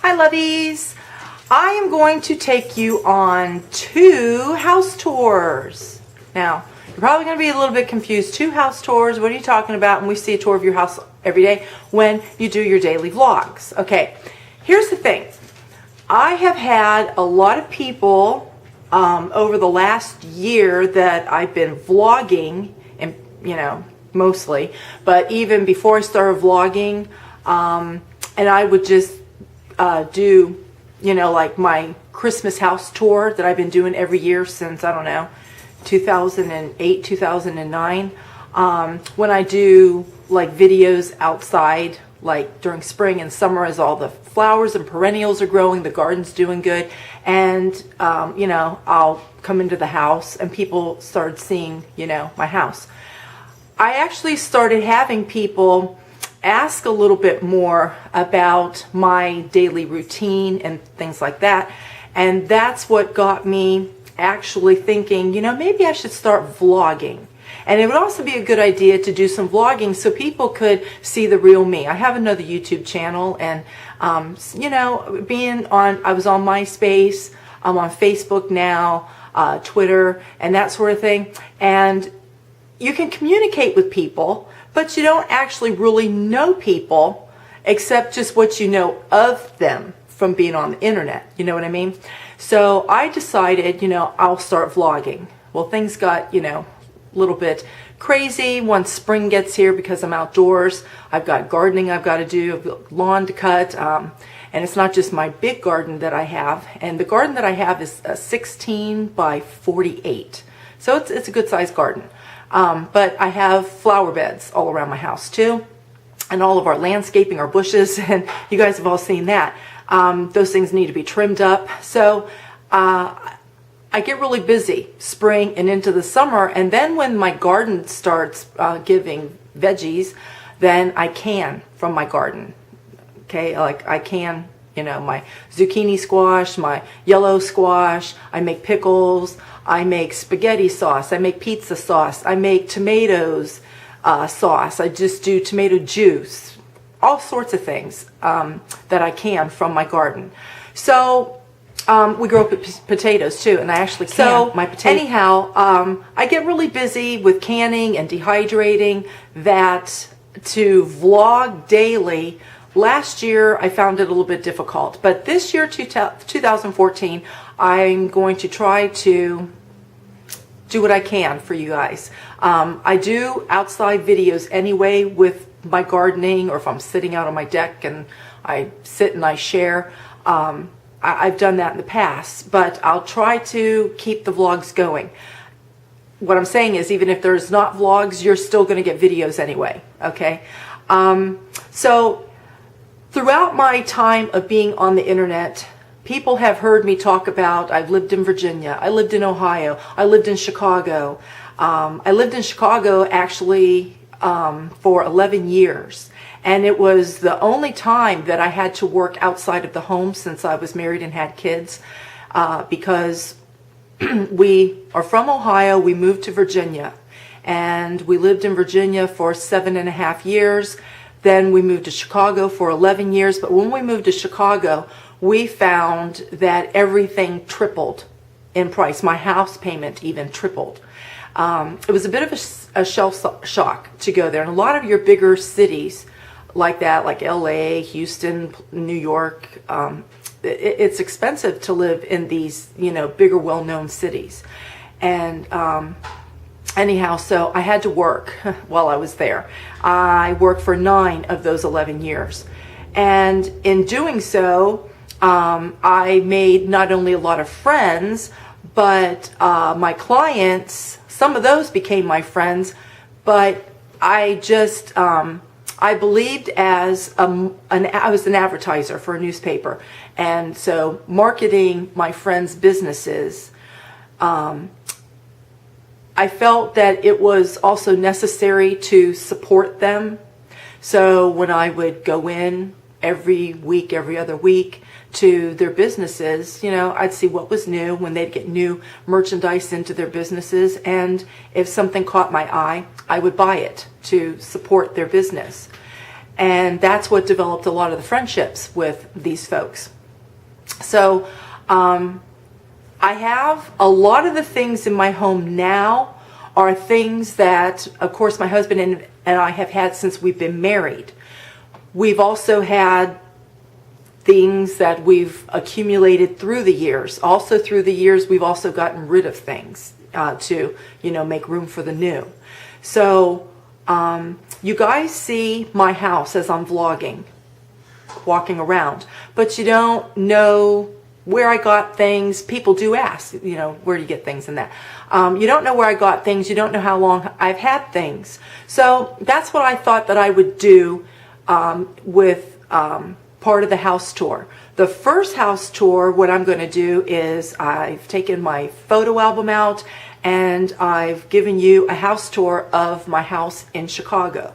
Hi lovies! I am going to take you on 2 house tours. Now, you're probably going to be a little bit confused. 2 house tours, what are you talking about? And we see a tour of your house every day when you do your daily vlogs. Okay, here's the thing. I have had a lot of people over the last year that I've been vlogging, and mostly, but even before I started vlogging, and I would just do, like my Christmas house tour that I've been doing every year since, I don't know, 2008, 2009. When I do like videos outside, like during spring and summer as all the flowers and perennials are growing, the garden's doing good, and I'll come into the house and people started seeing, my house. I actually started having people ask a little bit more about my daily routine and things like that, and that's what got me actually thinking, maybe I should start vlogging. And it would also be a good idea to do some vlogging so people could see the real me. I have another YouTube channel, and I was on MySpace, I'm on Facebook now, Twitter, and that sort of thing. And you can communicate with people, but you don't actually really know people except just what you know of them from being on the internet. You know what I mean? So I decided, I'll start vlogging. Well, things got, a little bit crazy once spring gets here because I'm outdoors. I've got gardening I've got to do, I've got lawn to cut, and it's not just my big garden that I have. And the garden that I have is 16 by 48. So it's a good sized garden. But I have flower beds all around my house too, and all of our landscaping, our bushes, and you guys have all seen that. Those things need to be trimmed up. So I get really busy spring and into the summer, and then when my garden starts giving veggies, then I can from my garden. Okay, like I can, my zucchini squash, my yellow squash, I make pickles, I make spaghetti sauce, I make pizza sauce, I make tomatoes sauce, I just do tomato juice, all sorts of things that I can from my garden. So we grow potatoes too, and I actually can my potatoes. Anyhow, I get really busy with canning and dehydrating that to vlog daily. Last year I found it a little bit difficult, but this year, 2014, I'm going to try to do what I can for you guys. I do outside videos anyway with my gardening, or if I'm sitting out on my deck and I sit and I share. I've done that in the past, but I'll try to keep the vlogs going. What I'm saying is, even if there's not vlogs, you're still going to get videos anyway, okay? So throughout my time of being on the internet, people have heard me talk about, I've lived in Virginia, I lived in Ohio, I lived in Chicago. I lived in Chicago actually for 11 years. And it was the only time that I had to work outside of the home since I was married and had kids, because we are from Ohio, we moved to Virginia, and we lived in Virginia for 7.5 years. Then we moved to Chicago for 11 years. But when we moved to Chicago, we found that everything tripled in price. My house payment even tripled. It was a bit of a shell shock to go there. And a lot of your bigger cities like that, like LA, Houston, New York, it's expensive to live in these, bigger, well-known cities. And anyhow, so I had to work while I was there. I worked for 9 of those 11 years. And in doing so, I made not only a lot of friends, but my clients, some of those became my friends, but I just, I believed I was an advertiser for a newspaper, and so marketing my friends' businesses, I felt that it was also necessary to support them. So when I would go in every week, every other week to their businesses, I'd see what was new when they'd get new merchandise into their businesses, and if something caught my eye, I would buy it to support their business. And that's what developed a lot of the friendships with these folks. So I have a lot of the things in my home now are things that, of course, my husband and I have had since we've been married. We've also had things that we've accumulated through the years. Also through the years, we've also gotten rid of things to, you know, make room for the new. So you guys see my house as I'm vlogging, walking around, but you don't know where I got things. People do ask, you know, where do you get things and that. You don't know where I got things. You don't know how long I've had things. So that's what I thought that I would do with part of the house tour. The first house tour, what I'm going to do is I've taken my photo album out and I've given you a house tour of my house in Chicago.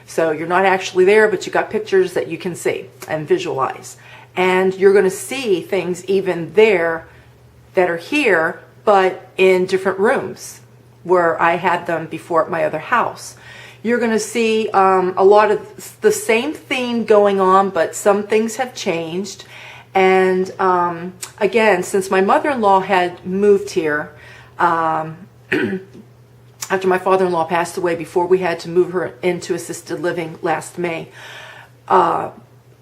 So you're not actually there, but you got pictures that you can see and visualize. And you're going to see things even there that are here, but in different rooms where I had them before at my other house. You're going to see a lot of the same theme going on, but some things have changed. And again, since my mother-in-law had moved here, after my father-in-law passed away, before we had to move her into assisted living last May, not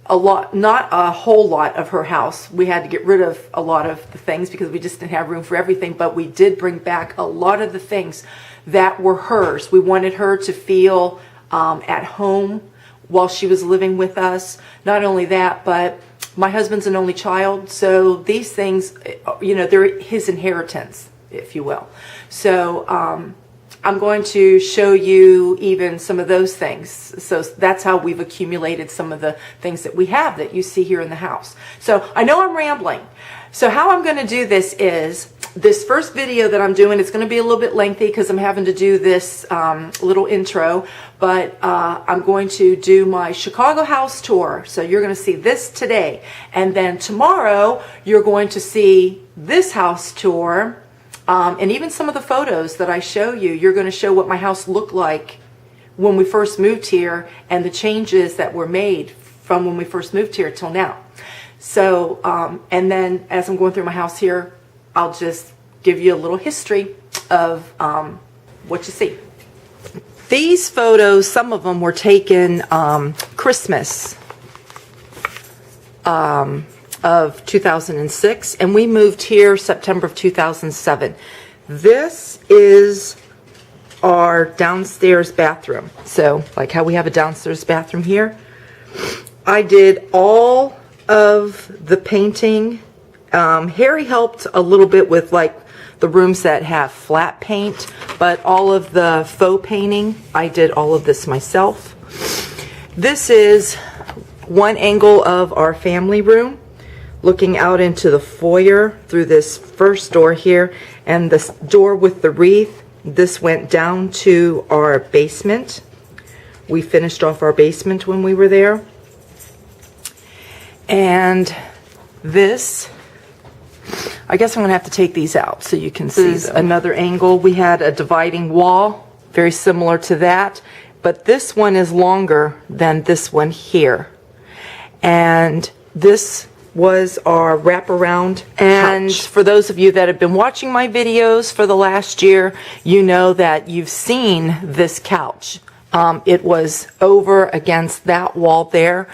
a whole lot of her house. We had to get rid of a lot of the things because we just didn't have room for everything, but we did bring back a lot of the things that were hers. We wanted her to feel at home while she was living with us. Not only that, but my husband's an only child, so these things, you know, they're his inheritance, if you will. So I'm going to show you even some of those things. So that's how we've accumulated some of the things that we have that you see here in the house. So I know I'm rambling. So how I'm going to do this is, this first video that I'm doing, it's going to be a little bit lengthy because I'm having to do this little intro, but I'm going to do my Chicago house tour. So you're going to see this today. And then tomorrow, you're going to see this house tour. And even some of the photos that I show you, you're going to show what my house looked like when we first moved here and the changes that were made from when we first moved here till now. So, and then as I'm going through my house here, I'll just give you a little history of what you see. These photos, some of them were taken Christmas of 2006, and we moved here September of 2007. This is our downstairs bathroom. So like how we have a downstairs bathroom here. I did all of the painting. Harry helped a little bit with like the rooms that have flat paint, but all of the faux painting, I did all of this myself. This is one angle of our family room, looking out into the foyer through this first door here, and this door with the wreath. This went down to our basement. We finished off our basement when we were there. And this, I guess I'm going to have to take these out so you can see another angle. We had a dividing wall, very similar to that, but this one is longer than this one here. And this was our wraparound and couch. For those of you that have been watching my videos for the last year, you know that you've seen this couch. It was over against that wall there.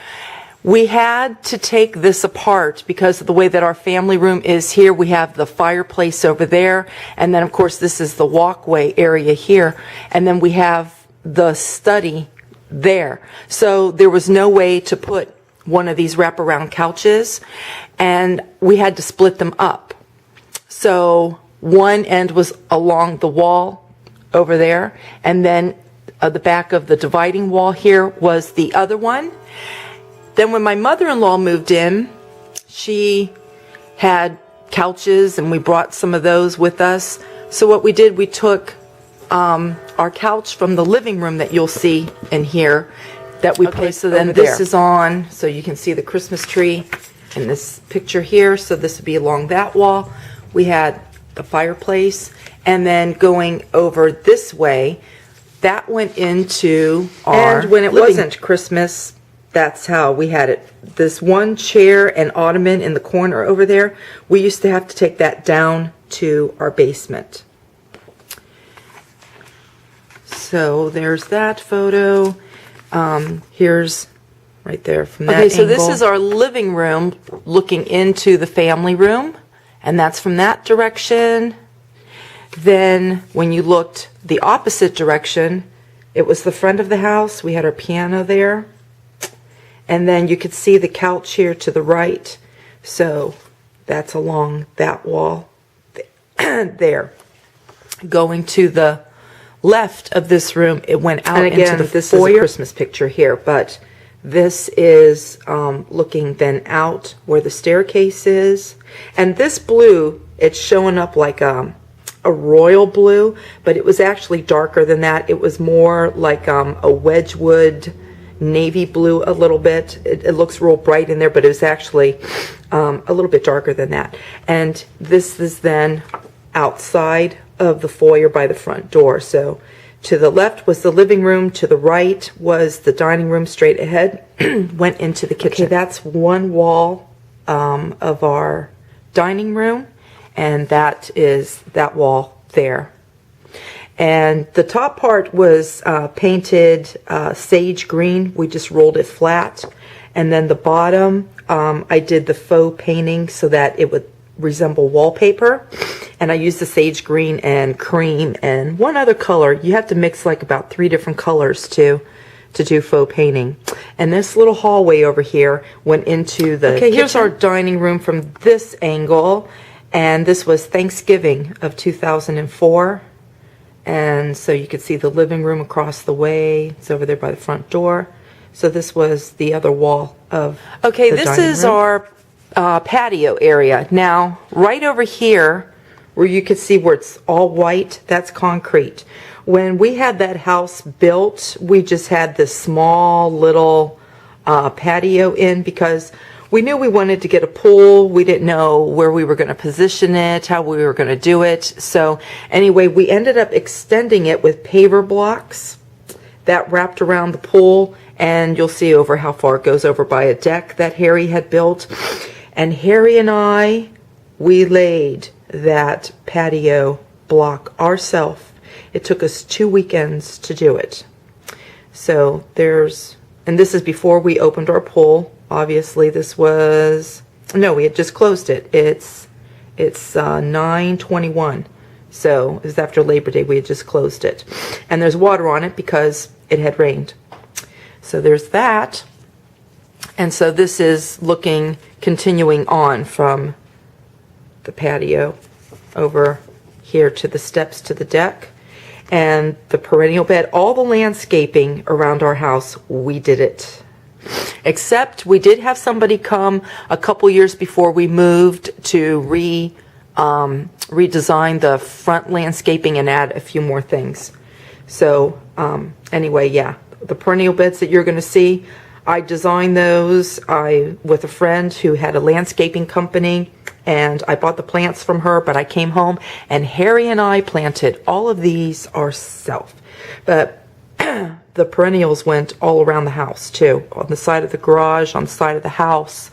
We had to take this apart because of the way that our family room is here. We have the fireplace over there, and then of course this is the walkway area here, and then we have the study there. So there was no way to put one of these wraparound couches, and we had to split them up. So one end was along the wall over there, and then the back of the dividing wall here was the other one. Then when my mother-in-law moved in, she had couches, and we brought some of those with us. So what we did, we took our couch from the living room that you'll see in here, that we placed. So then this is on, so you can see the Christmas tree in this picture here. So this would be along that wall. We had the fireplace, and then going over this way, that went into our. And when it wasn't Christmas, that's how we had it. This one chair and ottoman in the corner over there, we used to have to take that down to our basement. So there's that photo. Here's right there from that angle. Okay, so this is our living room looking into the family room, and that's from that direction. Then when you looked the opposite direction, it was the front of the house. We had our piano there. And then you could see the couch here to the right. So that's along that wall there. Going to the left of this room, it went out into the foyer. This is a Christmas picture here, but this is looking then out where the staircase is. And this blue, it's showing up like a royal blue, but it was actually darker than that. It was more like a Wedgwood navy blue a little bit. It looks real bright in there, but it was actually a little bit darker than that. And this is then outside of the foyer by the front door. So to the left was the living room, to the right was the dining room, straight ahead went into the kitchen. Okay, that's one wall of our dining room, and that is that wall there. And the top part was painted sage green. We just rolled it flat. And then the bottom, I did the faux painting so that it would resemble wallpaper. And I used the sage green and cream and one other color. You have to mix like about 3 different colors to do faux painting. And this little hallway over here went into the kitchen. Here's our dining room from this angle. And this was Thanksgiving of 2004. And so you could see the living room across the way. It's over there by the front door. So this was the other wall of the dining room. This is our patio area. Now, right over here, where you could see where it's all white, that's concrete. When we had that house built, we just had this small little patio in because we knew we wanted to get a pool. We didn't know where we were going to position it, how we were going to do it. So anyway, we ended up extending it with paver blocks that wrapped around the pool. And you'll see over how far it goes over by a deck that Harry had built. And Harry and I, we laid that patio block ourselves. It took us 2 weekends to do it. So and this is before we opened our pool. Obviously, this was, no, we had just closed it. It's 9/21. So it was after Labor Day. We had just closed it. And there's water on it because it had rained. So there's that. And so this is continuing on from the patio over here to the steps to the deck. And the perennial bed, all the landscaping around our house, we did it. Except we did have somebody come a couple years before we moved to redesign the front landscaping and add a few more things. So anyway, yeah, the perennial beds that you're going to see, I designed those with a friend who had a landscaping company, and I bought the plants from her, but I came home and Harry and I planted all of these ourselves. But the perennials went all around the house too, on the side of the garage, on the side of the house.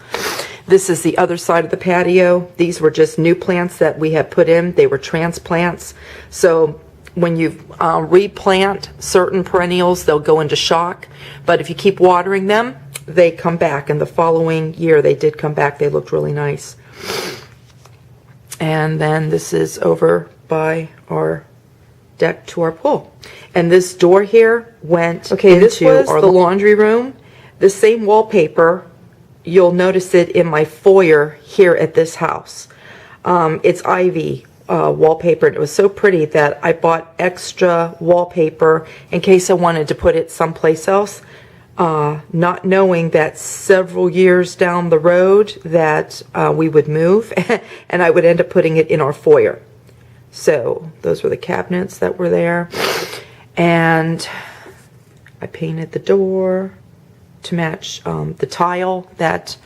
This is the other side of the patio. These were just new plants that we had put in. They were transplants. So when you replant certain perennials, they'll go into shock. But if you keep watering them, they come back. And the following year, they did come back. They looked really nice. And then this is over by our deck to our pool. And this door here went into this was the laundry room. The same wallpaper, you'll notice it in my foyer here at this house. It's ivy wallpaper. It was so pretty that I bought extra wallpaper in case I wanted to put it someplace else, not knowing that several years down the road that we would move and I would end up putting it in our foyer. So those were the cabinets that were there. And I painted the door to match the tile that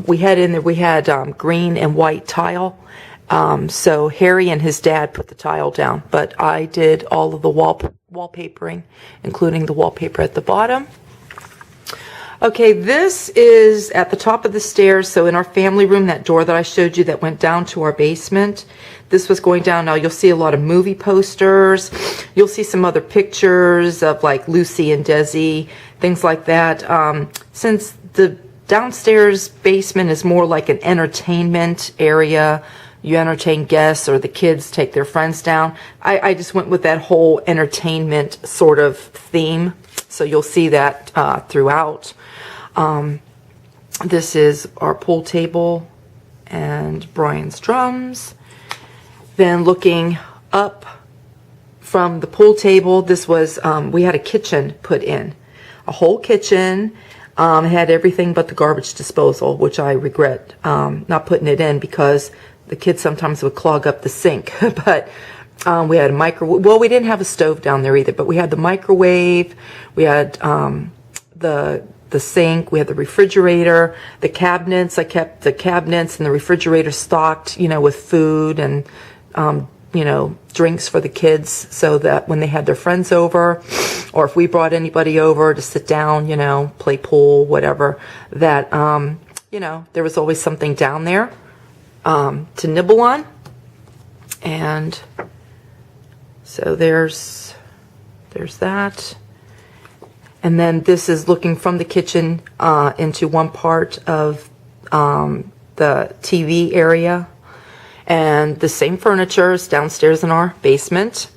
we had in there. We had green and white tile. So Harry and his dad put the tile down, but I did all of the wallpapering, including the wallpaper at the bottom. Okay, this is at the top of the stairs. So in our family room, that door that I showed you that went down to our basement, this was going down. Now you'll see a lot of movie posters. You'll see some other pictures of like Lucy and Desi, things like that. Since the downstairs basement is more like an entertainment area, you entertain guests or the kids take their friends down, I just went with that whole entertainment sort of theme. So you'll see that throughout. This is our pool table and Brian's drums. Then looking up from the pool table, this was, we had a kitchen put in. A whole kitchen. Had everything but the garbage disposal, which I regret not putting it in because the kids sometimes would clog up the sink. But we had a microwave. Well, we didn't have a stove down there either, but we had the microwave. We had the sink. We had the refrigerator, the cabinets. I kept the cabinets and the refrigerator stocked, you know, with food and you know, drinks for the kids, so that when they had their friends over, or if we brought anybody over to sit down, you know, play pool, whatever, that you know, there was always something down there to nibble on. And so there's that. And then this is looking from the kitchen into one part of the TV area. And the same furniture is downstairs in our basement.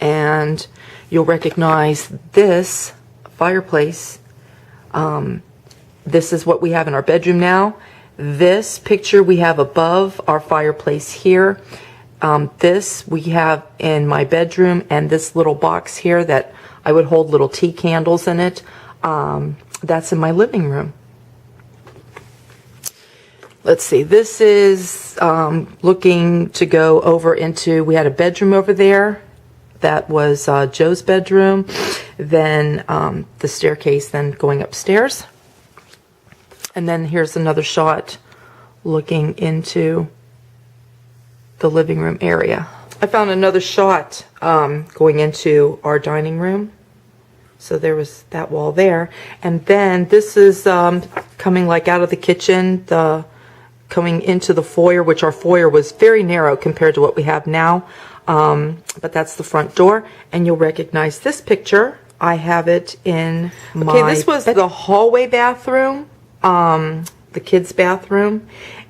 And you'll recognize this fireplace. This is what we have in our bedroom now. This picture we have above our fireplace here. This we have in my bedroom, and this little box here that I would hold little tea candles in it. That's in my living room. Let's see, this is looking to go over into, we had a bedroom over there. That was Joe's bedroom. Then the staircase then going upstairs. And then here's another shot looking into the living room area. I found another shot going into our dining room. So there was that wall there. And then this is coming like out of the kitchen, coming into the foyer, which our foyer was very narrow compared to what we have now. But that's the front door. And you'll recognize this picture. I have it in my... Okay, this was the hallway bathroom, the kids' bathroom.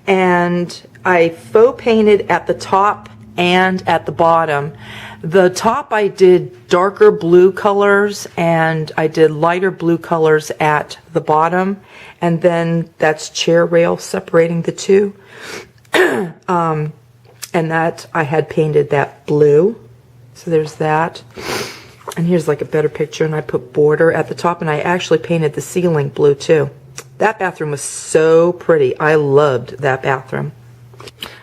And I faux painted at the top and at the bottom. The top I did darker blue colors, and I did lighter blue colors at the bottom, and then that's chair rail separating the two. And that I had painted that blue. So there's that. And here's like a better picture, and I put border at the top, and I actually painted the ceiling blue too. That bathroom was so pretty. I loved that bathroom.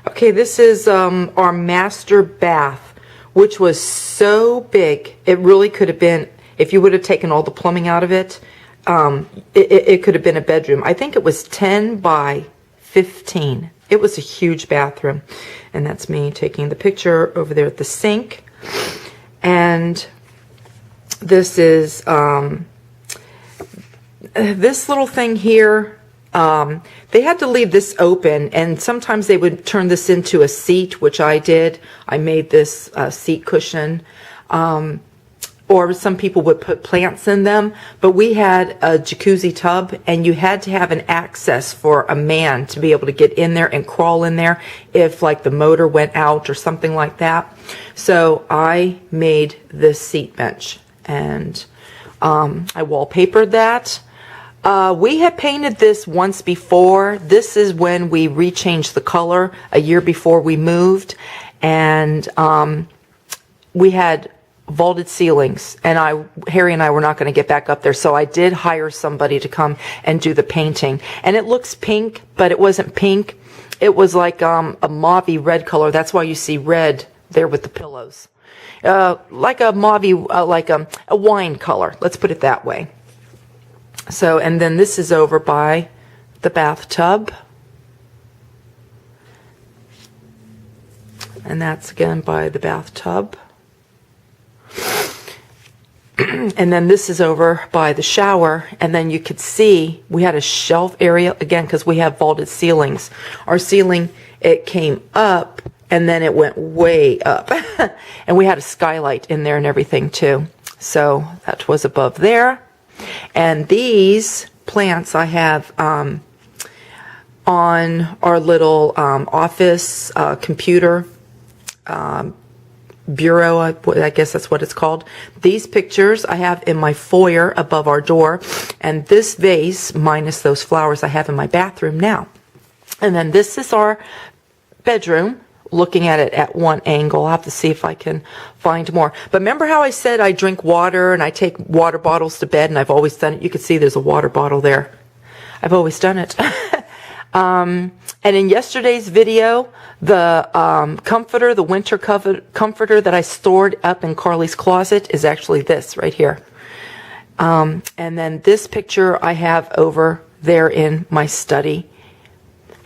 Okay, this is our master bath, which was so big. It really could have been, if you would have taken all the plumbing out of it, it could have been a bedroom. I think it was 10 by 15. It was a huge bathroom. And that's me taking the picture over there at the sink. And this is this little thing here. They had to leave this open, and sometimes they would turn this into a seat, which I did. I made this seat cushion. Or some people would put plants in them, but we had a jacuzzi tub, and you had to have an access for a man to be able to get in there and crawl in there if like the motor went out or something like that. So I made this seat bench, and I wallpapered that. We had painted this once before. This is when we rechanged the color a year before we moved, and we had vaulted ceilings, and Harry and I were not going to get back up there, so I did hire somebody to come and do the painting. And it looks pink, but it wasn't pink. It was like a mauvey red color. That's why you see red there with the pillows. Like a mauvey, like a wine color. Let's put it that way. So, and then this is over by the bathtub. And that's again by the bathtub. And then this is over by the shower, and then you could see we had a shelf area again because we have vaulted ceilings. Our ceiling, it came up and then it went way up. And we had a skylight in there and everything too. So that was above there. And these plants I have on our little office computer bureau, I guess that's what it's called. These pictures I have in my foyer above our door, and this vase, minus those flowers, I have in my bathroom now. And then this is our bedroom, looking at it at one angle. I'll have to see if I can find more. But remember how I said I drink water and I take water bottles to bed, and I've always done it? You can see there's a water bottle there. I've always done it. And in yesterday's video, the comforter, the winter comforter that I stored up in Carly's closet is actually this right here. And then this picture I have over there in my study.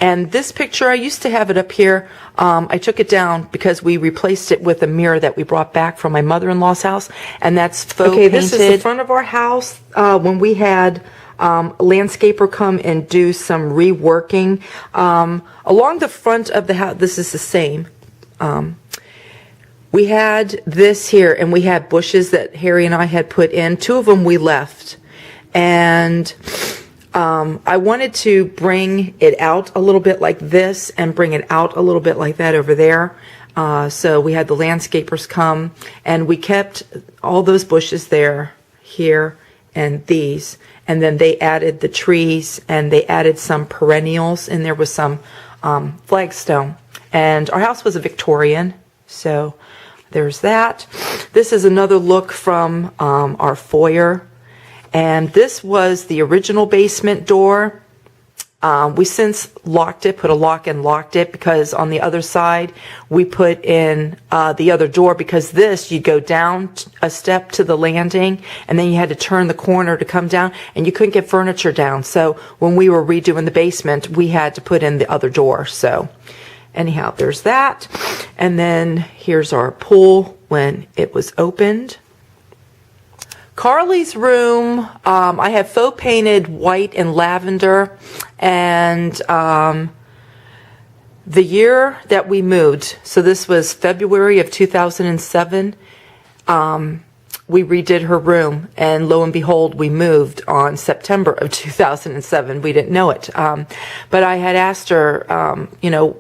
And this picture, I used to have it up here. I took it down because we replaced it with a mirror that we brought back from my mother-in-law's house. And that's faux painted. This is the front of our house when we had a landscaper come and do some reworking. Along the front of the house, this is the same. We had this here, and we had bushes that Harry and I had put in. 2 of them we left. And I wanted to bring it out a little bit like this and bring it out a little bit like that over there. So we had the landscapers come, and we kept all those bushes there, here, and these. And then they added the trees, and they added some perennials, and there was some flagstone. And our house was a Victorian, so there's that. This is another look from our foyer. And this was the original basement door. We since locked it, put a lock and locked it, because on the other side we put in the other door, because this, you go down a step to the landing and then you had to turn the corner to come down, and you couldn't get furniture down. So when we were redoing the basement, we had to put in the other door. So anyhow, there's that. And then here's our pool when it was opened. Carly's room, I have faux painted white and lavender, and the year that we moved, so this was February of 2007, we redid her room, and lo and behold, we moved on September of 2007. We didn't know it, but I had asked her,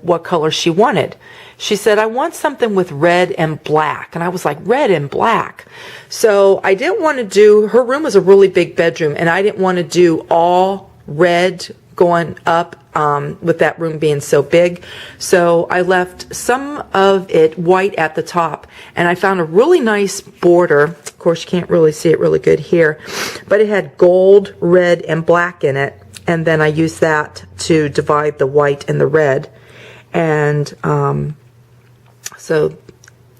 what color she wanted. She said, I want something with red and black. And I was like, red and black. So I didn't want to do, her room was a really big bedroom, and I didn't want to do all red going up with that room being so big. So I left some of it white at the top, and I found a really nice border. Of course, you can't really see it really good here, but it had gold, red, and black in it. And then I used that to divide the white and the red. And so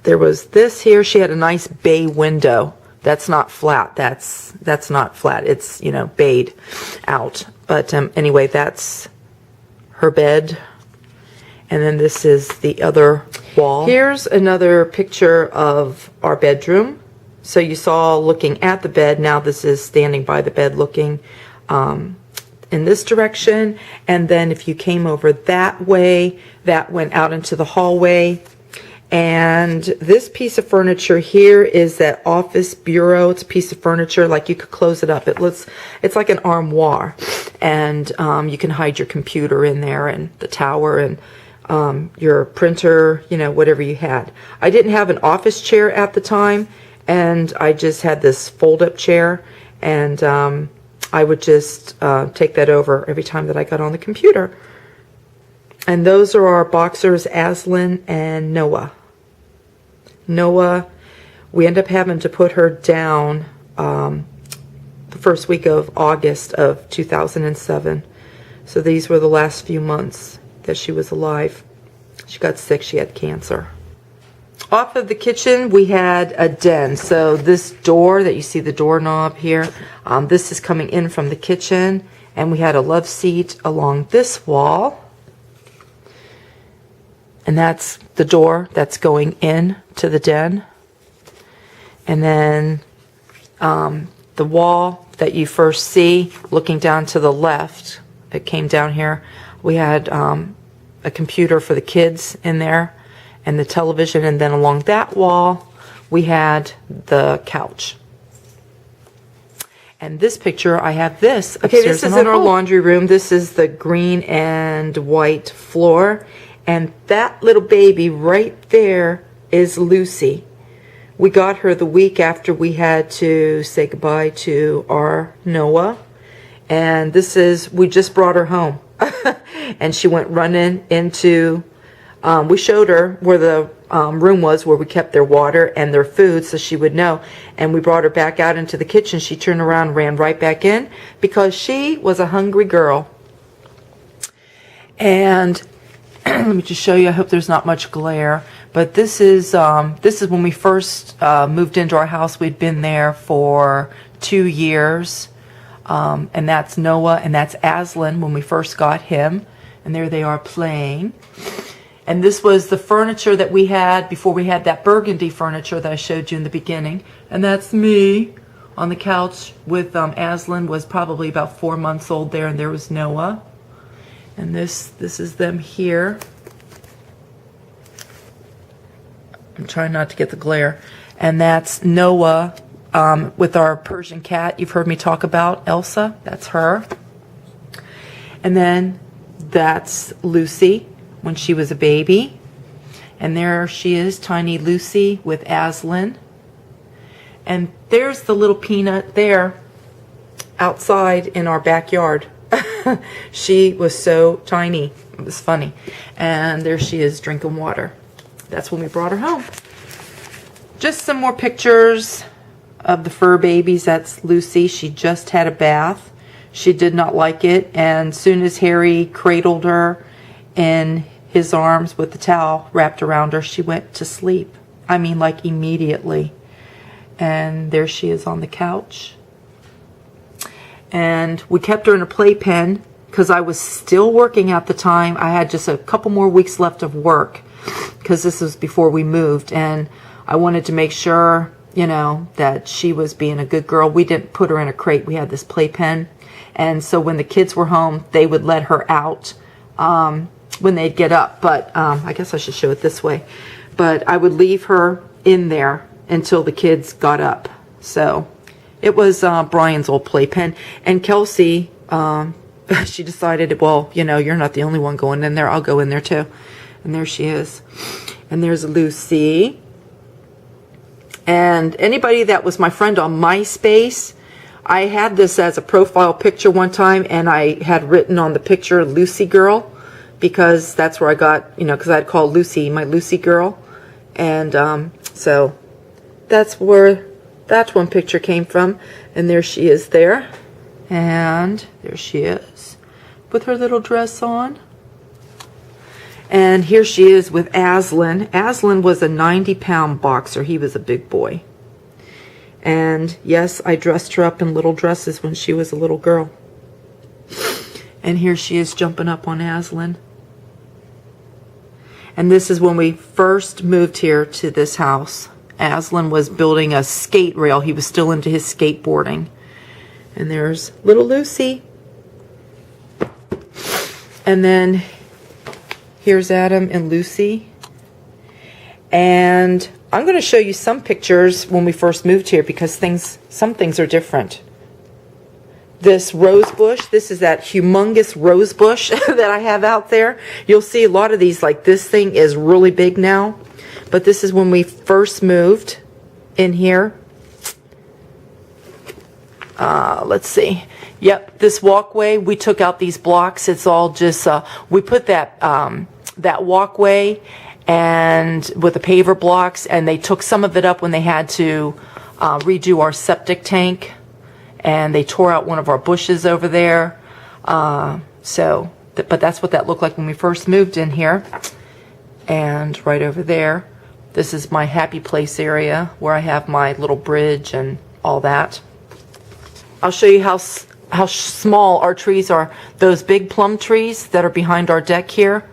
there was this here. She had a nice bay window. That's not flat. That's not flat. It's, bayed out. But anyway, that's her bed. And then this is the other wall. Here's another picture of our bedroom. So you saw looking at the bed. Now this is standing by the bed looking in this direction. And then if you came over that way, that went out into the hallway. And this piece of furniture here is that office bureau. It's a piece of furniture, like you could close it up. It's like an armoire, and you can hide your computer in there, and the tower, and your printer, whatever you had. I didn't have an office chair at the time, and I just had this fold-up chair, and I would just take that over every time that I got on the computer. And those are our boxers, Aslan and Noah. Noah, we end up having to put her down the first week of August of 2007. So these were the last few months that she was alive. She got sick. She had cancer. Off of the kitchen, we had a den. So this door that you see, the doorknob here, this is coming in from the kitchen. And we had a love seat along this wall. And that's the door that's going in to the den. And then The wall that you first see looking down to the left, it came down here. We had a computer for the kids in there and the television, and then along that wall we had the couch. And this picture, I have this upstairs. Okay, this is in our laundry room. This is the green and white floor, and that little baby right there is Lucy. We got her the week after we had to say goodbye to our Noah. And this is, we just brought her home. And she went running into, we showed her where the room was where we kept their water and their food so she would know. And we brought her back out into the kitchen. She turned around and ran right back in because she was a hungry girl. And let me just show you. I hope there's not much glare. But this is when we first moved into our house. We'd been there for 2 years. And that's Noah, and that's Aslan when we first got him. And there they are playing. And this was the furniture that we had before we had that burgundy furniture that I showed you in the beginning. And that's me on the couch with Aslan, was probably about 4 months old there, and there was Noah. And this is them here. I'm trying not to get the glare. And that's Noah with our Persian cat you've heard me talk about, Elsa. That's her. And then that's Lucy when she was a baby. And there she is, tiny Lucy with Aslan. And there's the little peanut there outside in our backyard. She was so tiny. It was funny. And there she is drinking water. That's when we brought her home. Just some more pictures of the fur babies. That's Lucy. She just had a bath. She did not like it. And soon as Harry cradled her in his arms with the towel wrapped around her, she went to sleep. I mean, like immediately. And there she is on the couch. And we kept her in a playpen because I was still working at the time. I had just a couple more weeks left of work because this was before we moved. And I wanted to make sure, you know, that she was being a good girl. We didn't put her in a crate. We had this playpen. And so when the kids were home, they would let her out when they'd get up. But I guess I should show it this way. But I would leave her in there until the kids got up. So it was Brian's old playpen. And Kelsey, she decided, well, you know, you're not the only one going in there. I'll go in there too. And there she is. And there's Lucy. And anybody that was my friend on MySpace, I had this as a profile picture one time, and I had written on the picture Lucy Girl, because that's where I got, you know, because I'd call Lucy my Lucy Girl. And so that's where that one picture came from. And there she is there. And there she is with her little dress on. And here she is with Aslan. Aslan was a 90-pound boxer. He was a big boy. And yes, I dressed her up in little dresses when she was a little girl. And here she is jumping up on Aslan. And this is when we first moved here to this house. Aslan was building a skate rail. He was still into his skateboarding. And there's little Lucy. And then here's Adam and Lucy. And I'm going to show you some pictures when we first moved here, because some things are different. This rose bush, this is that humongous rose bush that I have out there. You'll see a lot of these, like this thing is really big now. But this is when we first moved in here. Let's see. Yep, this walkway, we took out these blocks. It's all just, we put that walkway and with the paver blocks, and they took some of it up when they had to redo our septic tank, and they tore out one of our bushes over there. But that's what that looked like when we first moved in here. And right over there, this is my happy place area where I have my little bridge and all that. I'll show you how small our trees are. Those big plum trees that are behind our deck here,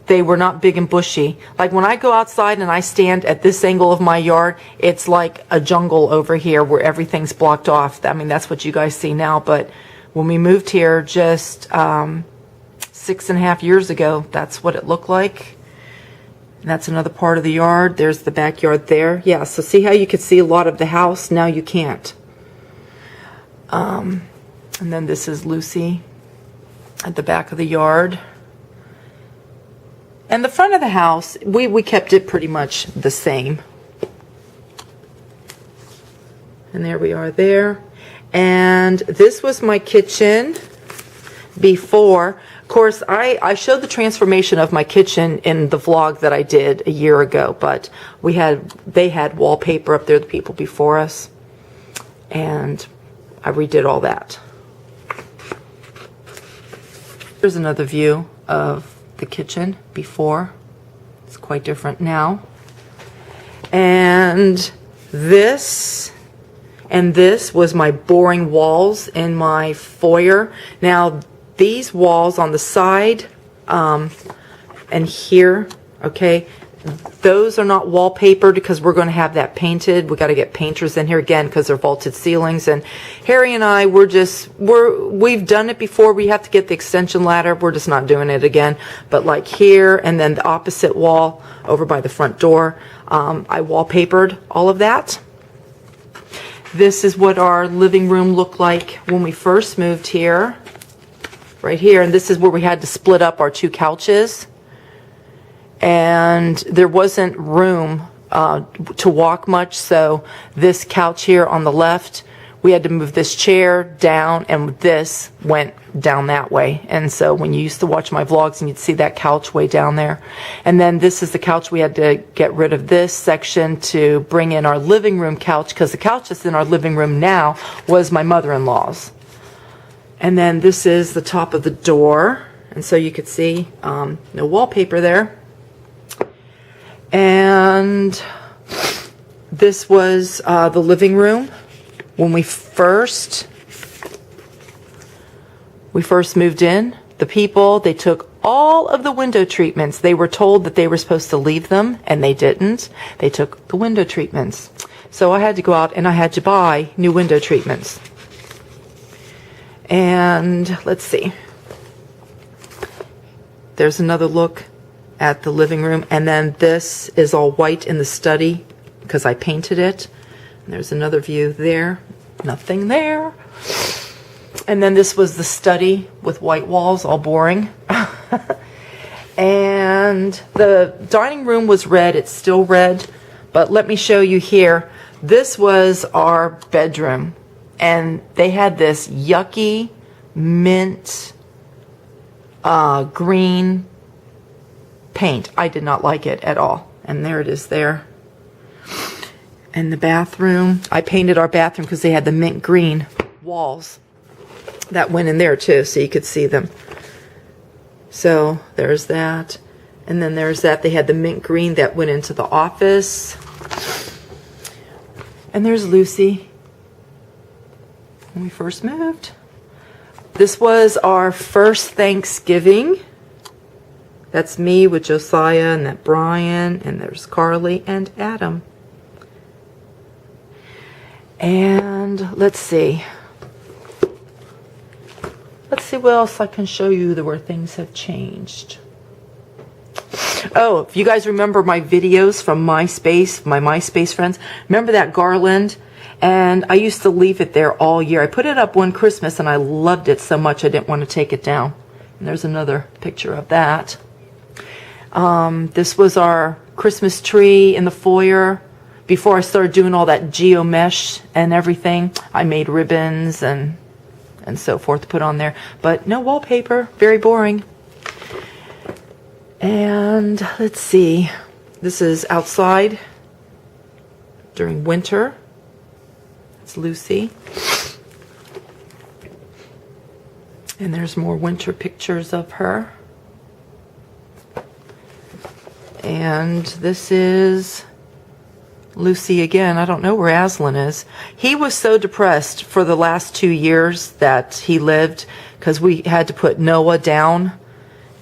they were not big and bushy. Like when I go outside and I stand at this angle of my yard, it's like a jungle over here where everything's blocked off. I mean, that's what you guys see now. But when we moved here just 6.5 years ago, that's what it looked like. And that's another part of the yard. There's the backyard there. Yeah, so see how you could see a lot of the house? Now you can't. And then this is Lucy at the back of the yard. And the front of the house, we kept it pretty much the same. And there we are there. And this was my kitchen before. Of course, I showed the transformation of my kitchen in the vlog that I did a year ago, but they had wallpaper up there, the people before us, and I redid all that. Here's another view of the kitchen before. It's quite different now. And this was my boring walls in my foyer. Now these walls on the side and here, okay, those are not wallpapered because we're going to have that painted. We got to get painters in here again because they're vaulted ceilings. And Harry and I, we've done it before. We have to get the extension ladder. We're just not doing it again. But like here and then the opposite wall over by the front door, I wallpapered all of that. This is what our living room looked like when we first moved here. Right here. And this is where we had to split up our two couches. And there wasn't room to walk much, so this couch here on the left, we had to move this chair down, and this went down that way. And so when you used to watch my vlogs, and you'd see that couch way down there. And then this is the couch. We had to get rid of this section to bring in our living room couch, because the couch that's in our living room now was my mother-in-law's. And then this is the top of the door, and so you could see no wallpaper there. And this was the living room when we first moved in. The people, they took all of the window treatments. They were told that they were supposed to leave them, and they didn't. They took the window treatments. So I had to go out and I had to buy new window treatments. And let's see. There's another look at the living room, and then this is all white in the study because I painted it. And there's another view there, nothing there. And then this was the study with white walls, all boring. And the dining room was red. It's still red, but let me show you here. This was our bedroom, and they had this yucky mint green paint. I did not like it at all. And there it is there. And the bathroom, I painted our bathroom because they had the mint green walls that went in there too, so you could see them. So there's that. And then there's that. They had the mint green that went into the office. And there's Lucy when we first moved. This was our first Thanksgiving. That's me with Josiah, and that Brian, and there's Carly and Adam. And let's see. Let's see what else I can show you where things have changed. Oh, if you guys remember my videos from MySpace, my MySpace friends, remember that garland? And I used to leave it there all year. I put it up one Christmas and I loved it so much I didn't want to take it down. And there's another picture of that. This was our Christmas tree in the foyer. Before I started doing all that geo mesh and everything, I made ribbons and so forth to put on there. But no wallpaper, very boring. And let's see, this is outside during winter. It's Lucy. And there's more winter pictures of her. And this is Lucy again. I don't know where Aslan is. He was so depressed for the last 2 years that he lived because we had to put Noah down.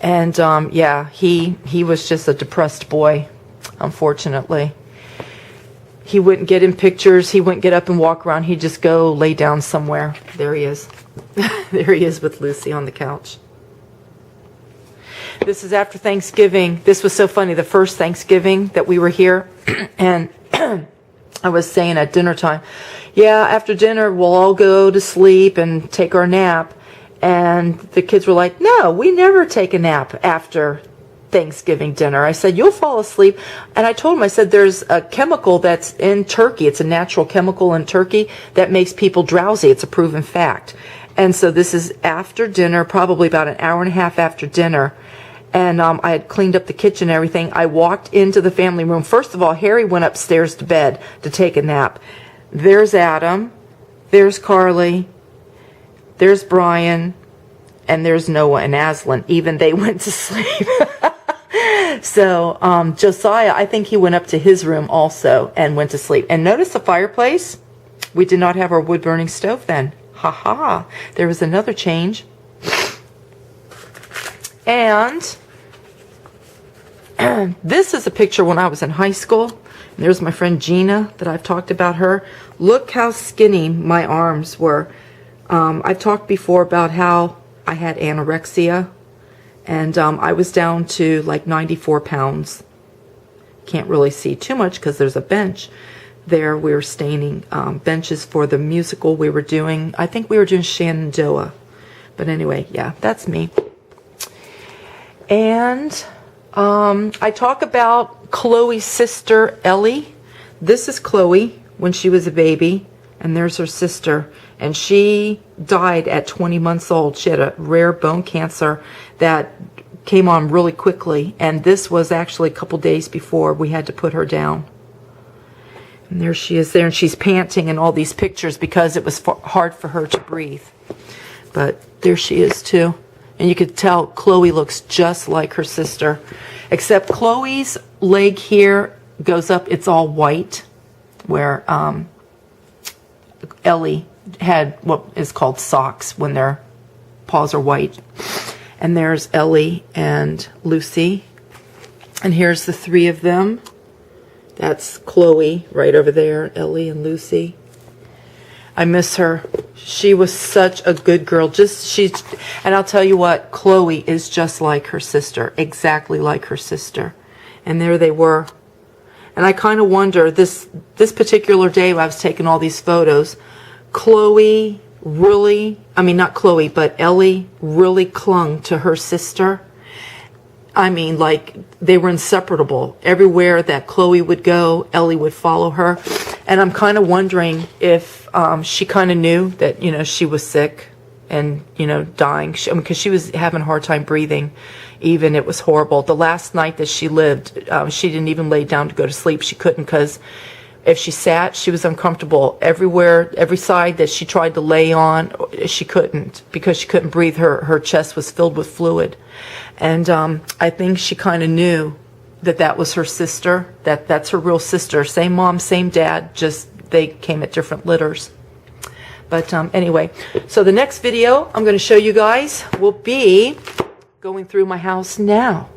And yeah, he was just a depressed boy, unfortunately. He wouldn't get in pictures. He wouldn't get up and walk around. He'd just go lay down somewhere. There he is. There he is with Lucy on the couch. This is after Thanksgiving. This was so funny. The first Thanksgiving that we were here, and I was saying at dinner time, yeah, after dinner we'll all go to sleep and take our nap. And the kids were like, no, we never take a nap after Thanksgiving dinner. I said, you'll fall asleep. And I told them, I said, there's a chemical that's in turkey. It's a natural chemical in turkey that makes people drowsy. It's a proven fact. And so this is after dinner, probably about an hour and a half after dinner. And I had cleaned up the kitchen and everything. I walked into the family room. First of all, Harry went upstairs to bed to take a nap. There's Adam. There's Carly. There's Brian, and there's Noah and Aslan. Even they went to sleep. So Josiah, I think he went up to his room also and went to sleep. And notice the fireplace. We did not have our wood-burning stove then. Ha ha. There was another change. And this is a picture when I was in high school. And there's my friend Gina that I've talked about her. Look how skinny my arms were. I've talked before about how I had anorexia, and I was down to like 94 pounds. Can't really see too much because there's a bench there. We were staining benches for the musical we were doing. I think we were doing Shenandoah. But anyway, yeah, that's me. And I talk about Chloe's sister, Ellie. This is Chloe when she was a baby, and there's her sister. And she died at 20 months old. She had a rare bone cancer that came on really quickly. And this was actually a couple days before we had to put her down. And there she is there. And she's panting in all these pictures because it was hard for her to breathe. But there she is too. And you could tell Chloe looks just like her sister. Except Chloe's leg here goes up. It's all white. Where Ellie had what is called socks when their paws are white. And there's Ellie and Lucy. And here's the three of them. That's Chloe right over there, Ellie and Lucy. I miss her. She was such a good girl. And I'll tell you what, Chloe is just like her sister, exactly like her sister. And there they were. And I kind of wonder, this particular day I was taking all these photos, Chloe really, I mean not Chloe, but Ellie really clung to her sister. I mean, like, they were inseparable. Everywhere that Chloe would go, Ellie would follow her. And I'm kind of wondering if she kind of knew that, you know, she was sick and, you know, dying. Because she was having a hard time breathing. Even it was horrible. The last night that she lived, she didn't even lay down to go to sleep. She couldn't, because if she sat, she was uncomfortable. Everywhere, every side that she tried to lay on, she couldn't, because she couldn't breathe. Her chest was filled with fluid. And I think she kind of knew that that was her sister, that's her real sister. Same mom, same dad, just they came at different litters. But anyway, so the next video I'm going to show you guys will be going through my house now.